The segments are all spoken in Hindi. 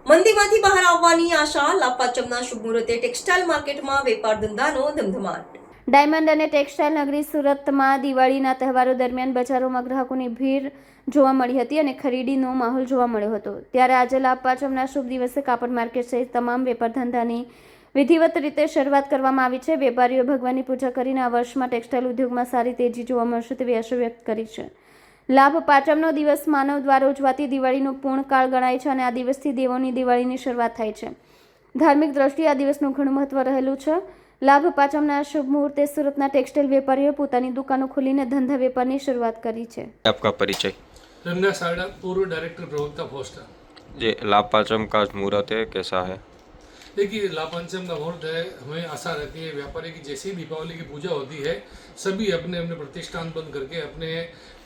મંદીમાંથી બહાર આવવાની આશા, લાભપાંચમના શુભ મુહૂર્તે ટેક્સટાઇલ માર્કેટમાં વેપાર ધંધાનો ધમધમાટ. ડાયમંડ અને ટેક્સટાઇલ નગરી સુરતમાં દિવાળીના તહેવારો દરમિયાન બજારોમાં ગ્રાહકોની ભીડ જોવા મળી હતી અને ખરીદીનો માહોલ જોવા મળ્યો હતો. ત્યારે આજે લાભપાંચમના શુભ દિવસે કાપડ માર્કેટ સહિત તમામ વેપાર ધંધાની વિધિવત રીતે શરૂઆત કરવામાં આવી છે. વેપારીઓ ભગવાનની પૂજા કરીને આ વર્ષમાં ટેક્સટાઇલ ઉદ્યોગમાં સારી તેજી જોવા મળશે તેવી આશા વ્યક્ત કરી છે. લાભ પાંચમનો દિવસ માનવ દ્વારા ઉજવાતી દિવાળીનો પૂર્ણકાળ ગણાય છે અને આ દિવસથી દેવોની દિવાળીની શરૂઆત થાય છે. ધાર્મિક દ્રષ્ટિએ આ દિવસનું ઘણું મહત્વ રહેલું છે. લાભ પાંચમના શુભ મુહૂર્તે સુરતના ટેક્સટાઇલ વેપારીઓએ પોતાની દુકાનો ખોલીને ધંધા વેપારની શરૂઆત કરી છે. आपका परिचय? रंगा साड़ा, पूर्व डायरेक्टर प्रवक्ता पोस्टा। ये लाभ पाचम का मुहूर्त है, कैसा है? देखिए, लाभ पंचम का मुहूर्त है, हमें आशा रहती है व्यापारी की जैसे ही दीपावली की पूजा होती है सभी अपने अपने प्रतिष्ठान बंद करके अपने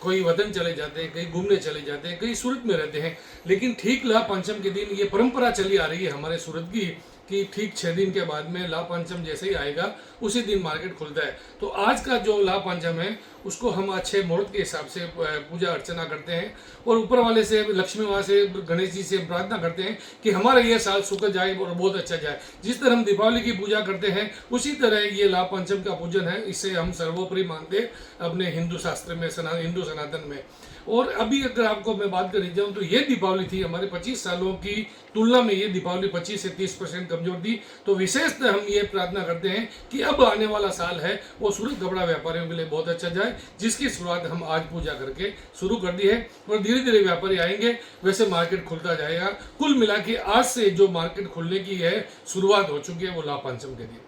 कोई वतन चले जाते हैं, कहीं घूमने चले जाते हैं, कहीं सूरत में रहते हैं। लेकिन ठीक लाभ पंचम के दिन ये परंपरा चली आ रही है हमारे सूरत की कि ठीक 6 दिन के बाद में लाभ पंचम जैसे ही आएगा उसी दिन मार्केट खुलता है। तो आज का जो लाभ पंचम है उसको हम अच्छे मुहूर्त के हिसाब से पूजा अर्चना करते हैं और ऊपर वाले से, लक्ष्मी माँ से, गणेश जी से प्रार्थना करते हैं कि हमारा ये साल सुखद जाए और बहुत अच्छा जाए। जिस तरह हम दीपावली की पूजा करते हैं उसी तरह ये लाभ पंचम का पूजन है। इसे हम सर्वोपरि मानते हैं अपने हिंदू शास्त्र में, हिंदू सनातन में। और अभी अगर आपको मैं बात कर जाऊँ तो ये दीपावली थी हमारे 25 सालों की तुलना में ये दीपावली 25 से 30% कमजोर थी। तो विशेषतः हम ये प्रार्थना करते हैं कि अब आने वाला साल है वो सूरत कपड़ा व्यापारियों के लिए बहुत अच्छा जाए, जिसकी शुरुआत हम आज पूजा करके शुरू कर दी है और धीरे धीरे व्यापारी आएंगे, वैसे मार्केट खुलता जाएगा। कुल मिला के आज से जो मार्केट खुलने की है शुरुआत हो चुकी है वो लाभ पंचम के दिन।